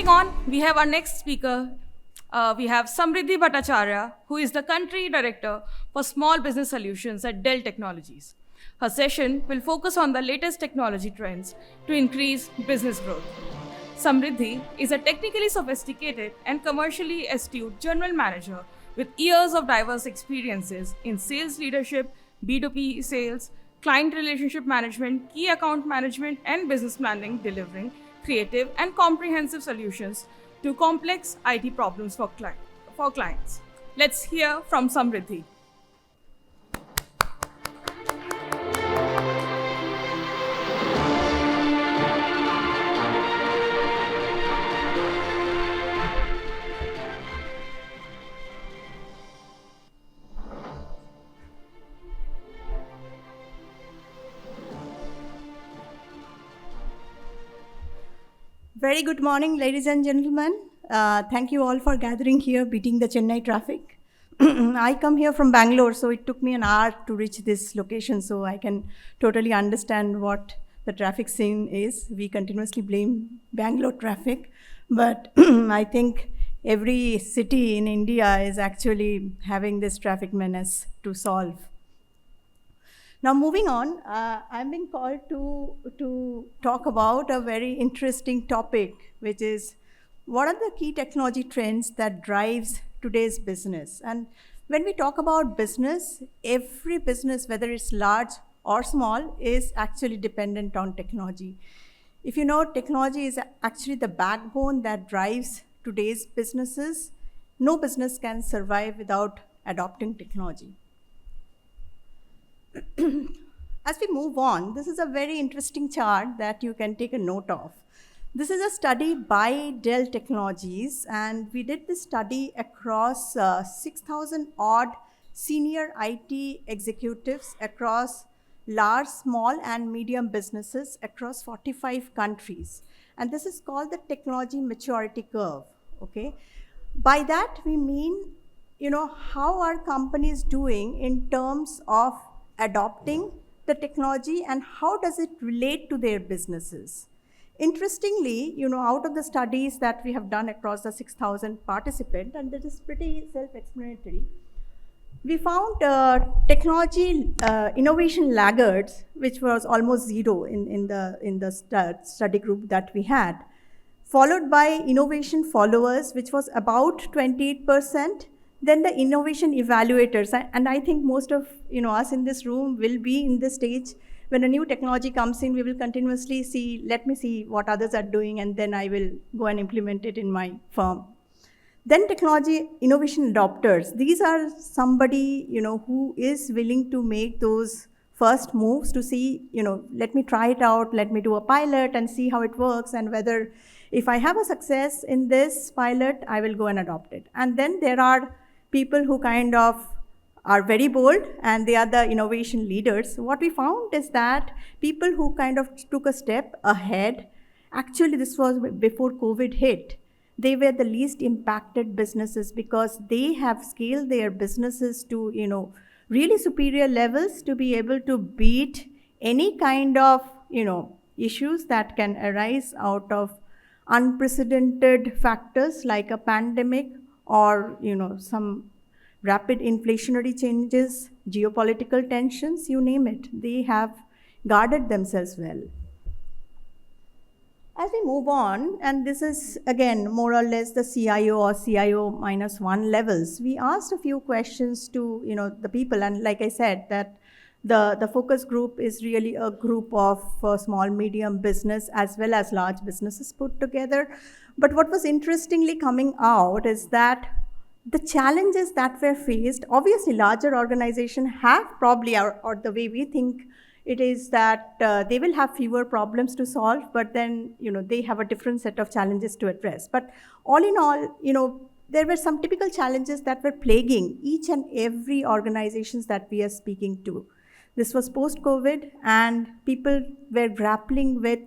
Moving on, we have our next speaker. We have Samriddhi Bhattacharya, who is the Country Director for Small Business Solutions at Dell Technologies. Her session will focus on the latest technology trends to increase business growth. Samriddhi is a technically sophisticated and commercially astute general manager with years of diverse experiences in sales leadership, B2B sales, client relationship management, key account management, and business planning, delivering creative and comprehensive solutions to complex IT problems for clients. Let's hear from Samriddhi. Very good morning, ladies and gentlemen. Thank you all for gathering here, beating the Chennai traffic. I come here from Bangalore, so it took me an hour to reach this location, so I can totally understand what the traffic scene is. We continuously blame Bangalore traffic, but I think every city in India is actually having this traffic menace to solve. Now, moving on, I'm being called to talk about a very interesting topic, which is what are the key technology trends that drives today's business? And when we talk about business, every business, whether it's large or small, is actually dependent on technology. If you know, technology is actually the backbone that drives today's businesses. No business can survive without adopting technology. As we move on, this is a very interesting chart that you can take a note of. This is a study by Dell Technologies, and we did this study across 6,000 odd senior IT executives across large, small, and medium businesses across 45 countries. And this is called the technology maturity curve, okay? By that, we mean, how are companies doing in terms of adopting the technology and how does it relate to their businesses. Interestingly, out of the studies that we have done across the 6,000 participants, and that is pretty self-explanatory, we found technology innovation laggards, which was almost zero in the study group that we had, followed by innovation followers, which was about 28%, then the innovation evaluators, and I think most of us in this room will be in this stage. When a new technology comes in, we will continuously see, let me see what others are doing, and then I will go and implement it in my firm. Then technology innovation adopters. These are somebody who is willing to make those first moves to see, let me try it out, let me do a pilot and see how it works, and whether if I have a success in this pilot, I will go and adopt it. And then there are people who kind of are very bold, and they are the innovation leaders. What we found is that people who kind of took a step ahead, actually this was before COVID hit, they were the least impacted businesses because they have scaled their businesses to, really superior levels to be able to beat any kind of, issues that can arise out of unprecedented factors like a pandemic or, some rapid inflationary changes, geopolitical tensions, you name it. They have guarded themselves well. As we move on, and this is again more or less the CIO or CIO -1 levels, we asked a few questions to the people, and like I said, that the focus group is really a group of small, medium business as well as large businesses put together. But what was interestingly coming out is that the challenges that were faced, obviously larger organizations have probably, or the way we think it is that they will have fewer problems to solve, but then they have a different set of challenges to address. But all in all, there were some typical challenges that were plaguing each and every organizations that we are speaking to. This was post-COVID, and people were grappling with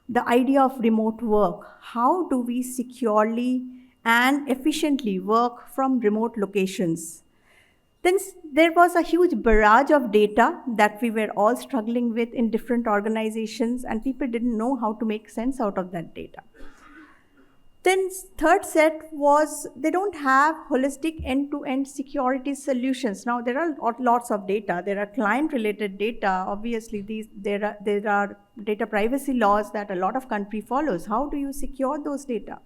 the idea of remote work. How do we securely and efficiently work from remote locations? Then there was a huge barrage of data that we were all struggling with in different organizations, and people didn't know how to make sense out of that data. Then third set was they don't have holistic end-to-end security solutions. Now there are lots of data. There are client-related data. Obviously, there are data privacy laws that a lot of country follows. How do you secure those data?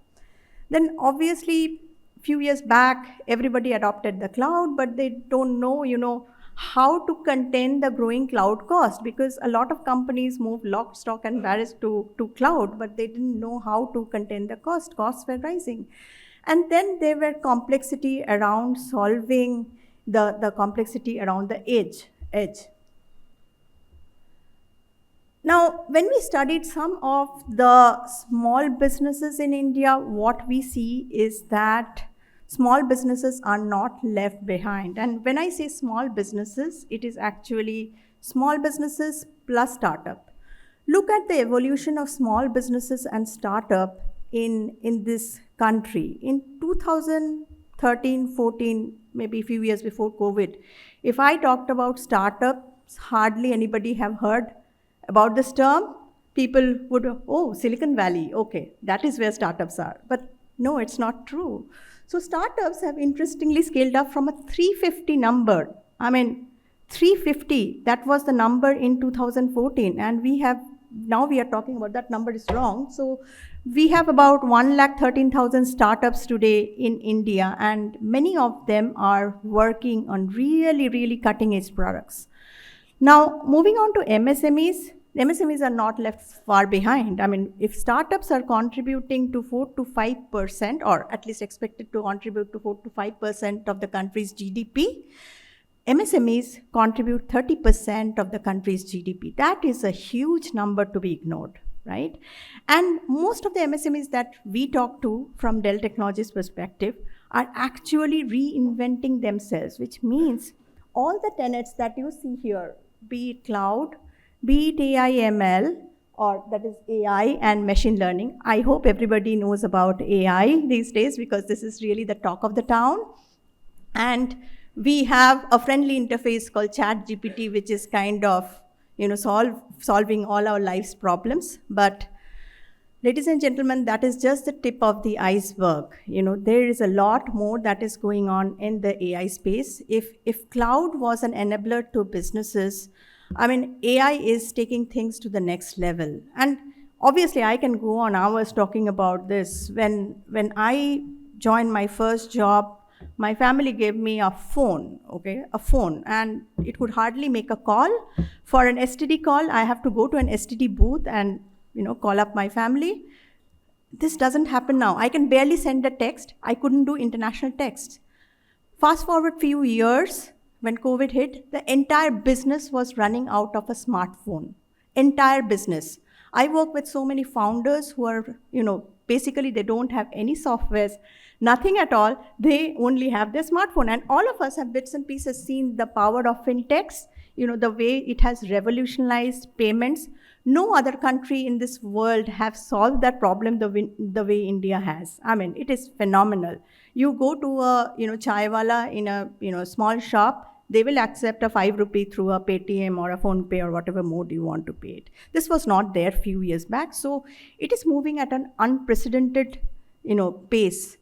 Then obviously, a few years back, everybody adopted the cloud, but they don't know, how to contain the growing cloud cost, because a lot of companies moved lock, stock, and barrel to cloud, but they didn't know how to contain the cost. Costs were rising. And then there were complexity around solving the complexity around the edge. Now, when we studied some of the small businesses in India, what we see is that small businesses are not left behind. And when I say small businesses, it is actually small businesses plus startup. Look at the evolution of small businesses and startup in this country. In 2013, 14, maybe a few years before COVID, if I talked about startups, hardly anybody have heard about this term. People would, oh, Silicon Valley, okay, that is where startups are. But no, it's not true. So startups have interestingly scaled up from a 350 number. 350, that was the number in 2014. And now we are talking about that number is wrong. So we have about 113,000 startups today in India, and many of them are working on really, really cutting edge products. Now, moving on to MSMEs, MSMEs are not left far behind. If startups are contributing to 4 to 5%, or at least expected to contribute to 4 to 5% of the country's GDP, MSMEs contribute 30% of the country's GDP. That is a huge number to be ignored, right? And most of the MSMEs that we talk to from Dell Technologies' perspective are actually reinventing themselves, which means all the tenets that you see here, be it cloud, be it AI ML, or that is AI and machine learning. I hope everybody knows about AI these days, because this is really the talk of the town. And we have a friendly interface called ChatGPT, which is kind of solving all our life's problems. But ladies and gentlemen, that is just the tip of the iceberg. There is a lot more that is going on in the AI space. If cloud was an enabler to businesses, AI is taking things to the next level. And obviously, I can go on hours talking about this. When I joined my first job, my family gave me a phone, and it could hardly make a call. For an STD call, I have to go to an STD booth and call up my family. This doesn't happen now. I can barely send a text. I couldn't do international texts. Fast forward few years, when COVID hit, the entire business was running out of a smartphone. Entire business. I work with so many founders who are, basically they don't have any softwares, nothing at all. They only have their smartphone. And all of us have bits and pieces seen the power of fintechs, the way it has revolutionized payments. No other country in this world have solved that problem the way India has. It is phenomenal. You go to a chaiwala in a small shop, they will accept a 5 rupee through a Paytm or a PhonePe or whatever mode you want to pay it. This was not there a few years back. So it is moving at an unprecedented pace.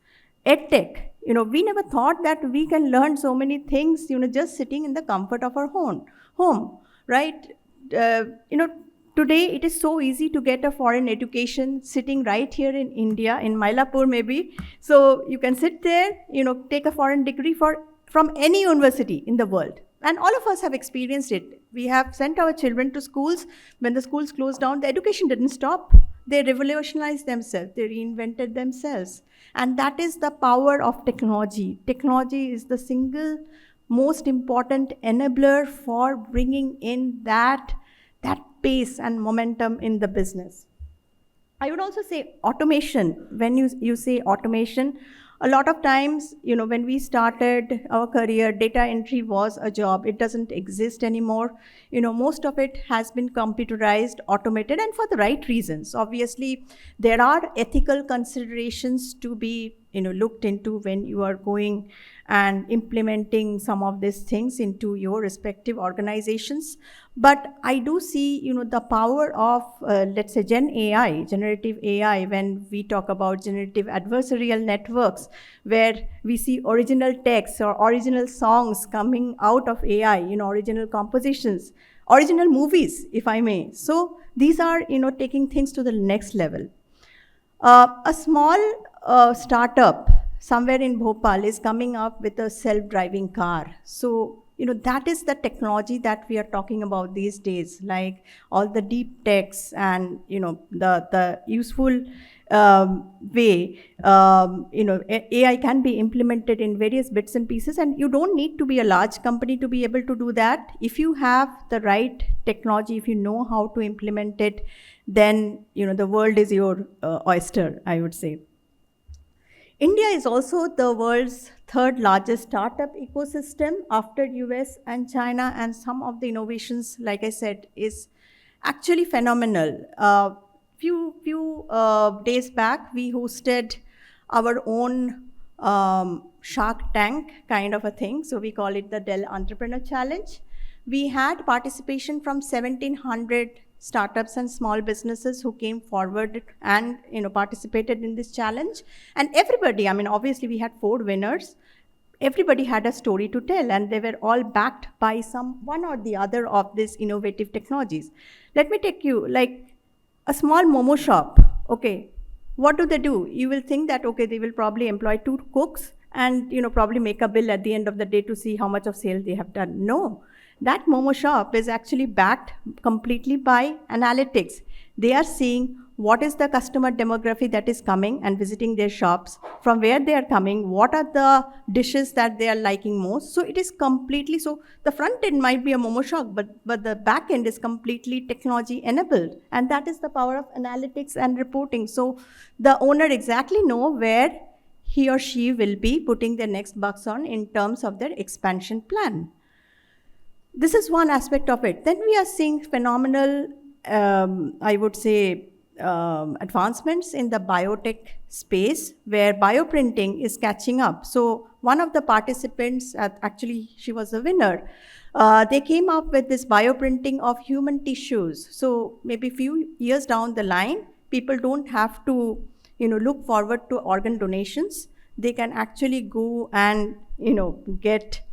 EdTech, we never thought that we can learn so many things just sitting in the comfort of our home, right? Today, it is so easy to get a foreign education sitting right here in India, in Mylapore maybe. So you can sit there, take a foreign degree from any university in the world. And all of us have experienced it. We have sent our children to schools. When the schools closed down, the education didn't stop. They revolutionized themselves. They reinvented themselves. And that is the power of technology. Technology is the single most important enabler for bringing in that pace and momentum in the business. I would also say automation. When you say automation, a lot of times, when we started our career, data entry was a job. It doesn't exist anymore. Most of it has been computerized, automated, and for the right reasons. Obviously, there are ethical considerations to be, looked into when you are going and implementing some of these things into your respective organizations. But I do see, the power of, let's say, Gen AI, generative AI, when we talk about generative adversarial networks, where we see original texts or original songs coming out of AI, original compositions, original movies, if I may. So these are, taking things to the next level. A small startup somewhere in Bhopal is coming up with a self-driving car. So, that is the technology that we are talking about these days, like all the deep techs and, the useful way, AI can be implemented in various bits and pieces, and you don't need to be a large company to be able to do that. If you have the right technology, if you know how to implement it, then, the world is your oyster, I would say. India is also the world's third largest startup ecosystem after US and China, and some of the innovations, like I said, is actually phenomenal. Few days back, we hosted our own Shark Tank kind of a thing. So we call it the Dell Entrepreneur Challenge. We had participation from 1,700 startups and small businesses who came forward and participated in this challenge. And everybody, obviously we had 4 winners. Everybody had a story to tell, and they were all backed by one or the other of these innovative technologies. Let me take you, like a small momo shop. Okay, what do? You will think that, okay, they will probably employ 2 cooks and probably make a bill at the end of the day to see how much of sale they have done. No. That momo shop is actually backed completely by analytics. They are seeing what is the customer demography that is coming and visiting their shops, from where they are coming, what are the dishes that they are liking most. So it is completely, so the front end might be a momo shop, but the back end is completely technology enabled. And that is the power of analytics and reporting. So the owner exactly know where he or she will be putting their next bucks on in terms of their expansion plan. This is one aspect of it. Then we are seeing phenomenal, I would say, advancements in the biotech space, where bioprinting is catching up. So one of the participants, actually she was a winner, they came up with this bioprinting of human tissues. So maybe a few years down the line, people don't have to look forward to organ donations. They can actually go and get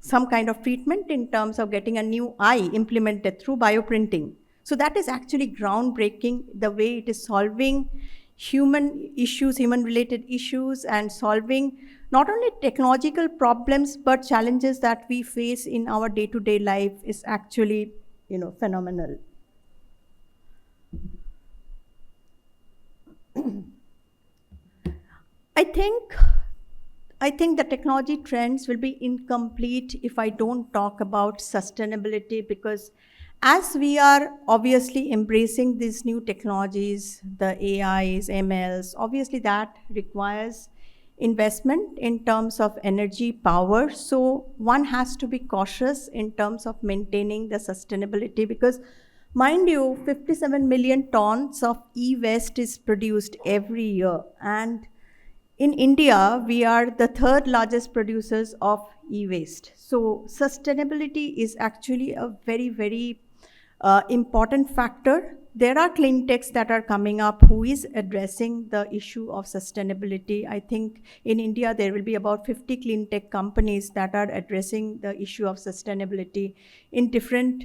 some kind of treatment in terms of getting a new eye implemented through bioprinting. So that is actually groundbreaking, the way it is solving human issues, human-related issues, and solving not only technological problems, but challenges that we face in our day-to-day life is actually, phenomenal. I think the technology trends will be incomplete if I don't talk about sustainability, because as we are obviously embracing these new technologies, the AIs, MLs, obviously that requires investment in terms of energy, power. So one has to be cautious in terms of maintaining the sustainability, because mind you, 57 million tons of e-waste is produced every year. And in India, we are the 3rd largest producers of e-waste. So sustainability is actually a very, very important factor. There are clean techs that are coming up who is addressing the issue of sustainability. I think in India, there will be about 50 clean tech companies that are addressing the issue of sustainability in different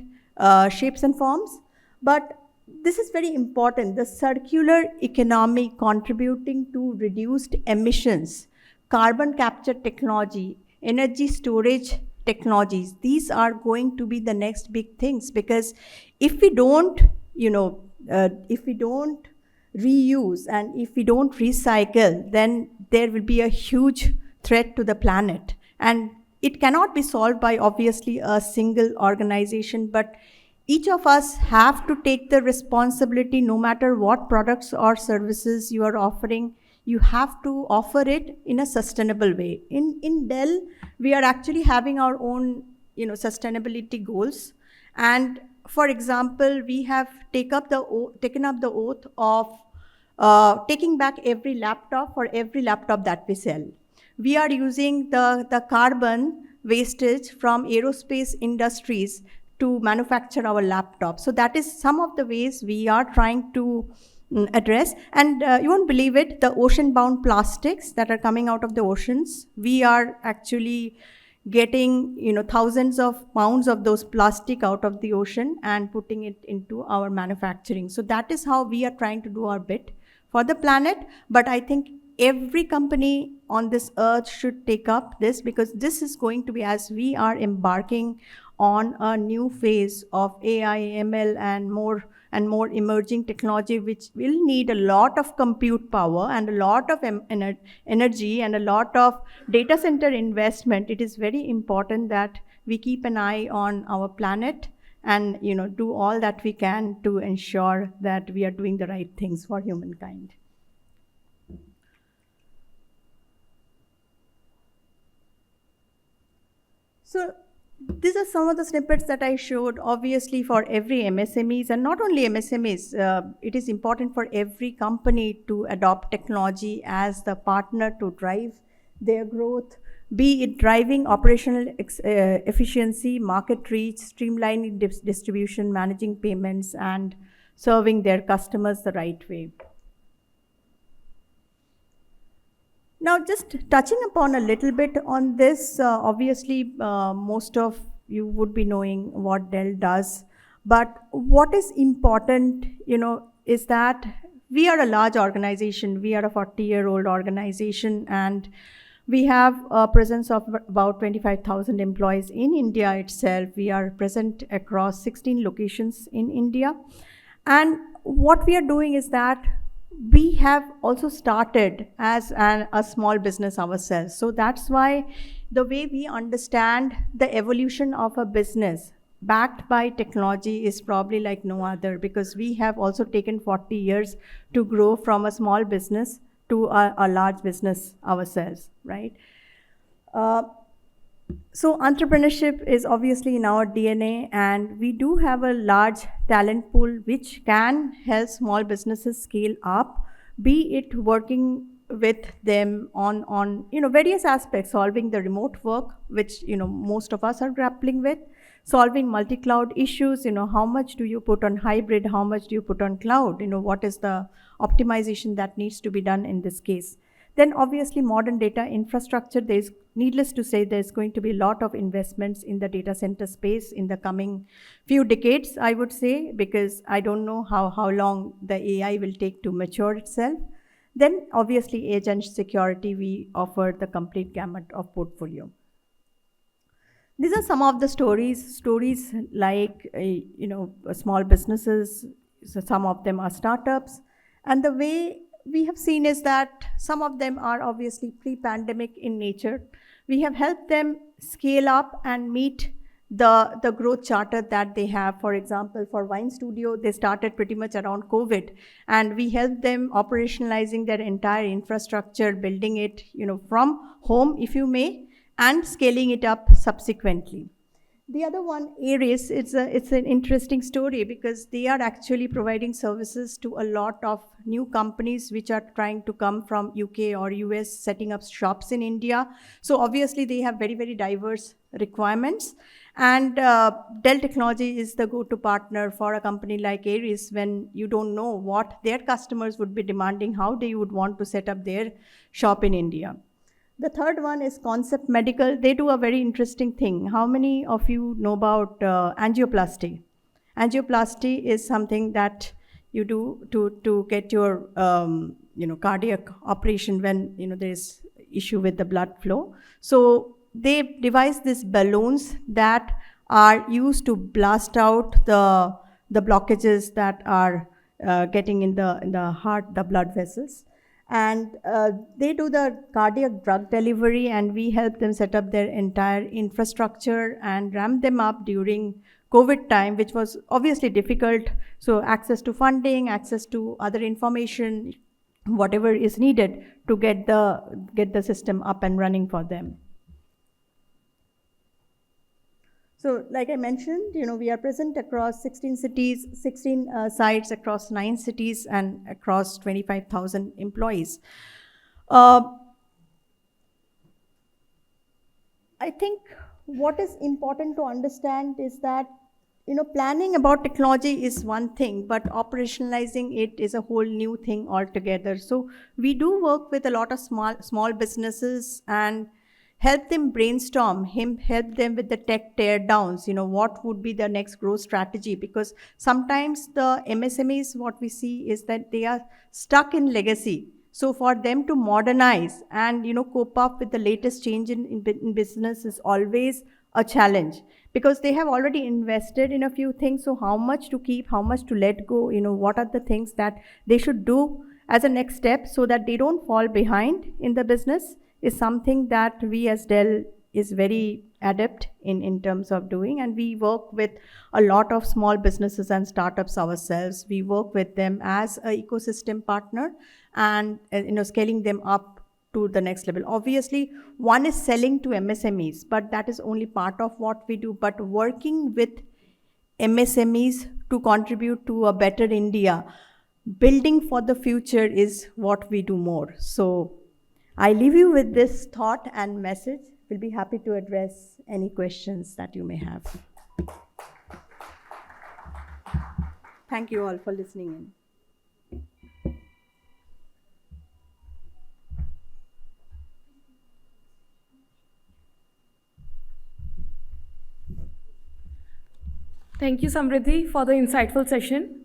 shapes and forms. But this is very important. The circular economy contributing to reduced emissions, carbon capture technology, energy storage technologies, these are going to be the next big things, because if we don't, if we don't reuse and if we don't recycle, then there will be a huge threat to the planet. And it cannot be solved by obviously a single organization, but each of us have to take the responsibility. No matter what products or services you are offering, you have to offer it in a sustainable way. In Dell, we are actually having our own sustainability goals. And for example, we have taken up the oath of taking back every laptop for every laptop that we sell. we are using the carbon wastage from aerospace industries to manufacture our laptops. So that is some of the ways we are trying to address. And you won't believe it, the ocean-bound plastics that are coming out of the oceans, we are actually getting thousands of pounds of those plastic out of the ocean and putting it into our manufacturing. So that is how we are trying to do our bit for the planet. But I think every company on this earth should take up this, because this is going to be, as we are embarking on a new phase of AI, ML, and more emerging technology, which will need a lot of compute power and a lot of energy and a lot of data center investment. It is very important that we keep an eye on our planet and do all that we can to ensure that we are doing the right things for humankind. So these are some of the snippets that I showed. Obviously, for every MSMEs, and not only MSMEs, it is important for every company to adopt technology as the partner to drive their growth, be it driving operational efficiency, market reach, streamlining distribution, managing payments, and serving their customers the right way. Now, just touching upon a little bit on this, obviously, most of you would be knowing what Dell does. But what is important, is that we are a large organization. We are a 40-year-old organization, and we have a presence of about 25,000 employees in India itself. We are present across 16 locations in India. And what we are doing is that we have also started as a small business ourselves. So that's why the way we understand the evolution of a business backed by technology is probably like no other, because we have also taken 40 years to grow from a small business to a large business ourselves, right? So entrepreneurship is obviously in our DNA, and we do have a large talent pool which can help small businesses scale up, be it working with them on various aspects, solving the remote work, which most of us are grappling with, solving multi-cloud issues, how much do you put on hybrid, how much do you put on cloud, what is the optimization that needs to be done in this case. Then obviously modern data infrastructure, needless to say, there's going to be a lot of investments in the data center space in the coming few decades, I would say, because I don't know how long the AI will take to mature itself. Then obviously edge and security, we offer the complete gamut of portfolio. These are some of the stories like, small businesses, so some of them are startups. And the way we have seen is that some of them are obviously pre-pandemic in nature. We have helped them scale up and meet the growth charter that they have. For example, for Wine Studio, they started pretty much around COVID, and we helped them operationalizing their entire infrastructure, building it, from home, if you may, and scaling it up subsequently. The other one, Aries, it's an interesting story because they are actually providing services to a lot of new companies which are trying to come from UK or US, setting up shops in India. So obviously they have very, very diverse requirements. And Dell Technology is the go-to partner for a company like Aries when you don't know what their customers would be demanding, how they would want to set up their shop in India. The third one is Concept Medical. They do a very interesting thing. How many of you know about angioplasty? Angioplasty is something that you do to get your cardiac operation when there is issue with the blood flow. So they devised these balloons that are used to blast out the blockages that are getting in the heart, the blood vessels. And they do the cardiac drug delivery, and we help them set up their entire infrastructure and ramp them up during COVID time, which was obviously difficult. So access to funding, access to other information, whatever is needed to get the system up and running for them. So like I mentioned, we are present across 16 cities, 16 sites across 9 cities and across 25,000 employees. I think what is important to understand is that, planning about technology is one thing, but operationalizing it is a whole new thing altogether. So we do work with a lot of small businesses and help them brainstorm, help them with the tech tear downs, what would be the next growth strategy, because sometimes the MSMEs, what we see is that they are stuck in legacy. So for them to modernize and cope up with the latest change in business is always a challenge, because they have already invested in a few things. So how much to keep, how much to let go, what are the things that they should do as a next step so that they don't fall behind in the business, is something that we as Dell is very adept in terms of doing. And we work with a lot of small businesses and startups ourselves. We work with them as an ecosystem partner and scaling them up to the next level. Obviously, one is selling to MSMEs, but that is only part of what we do. But working with MSMEs to contribute to a better India, building for the future is what we do more. So I leave you with this thought and message. We'll be happy to address any questions that you may have. Thank you all for listening in. Thank you, Samriddhi, for the insightful session.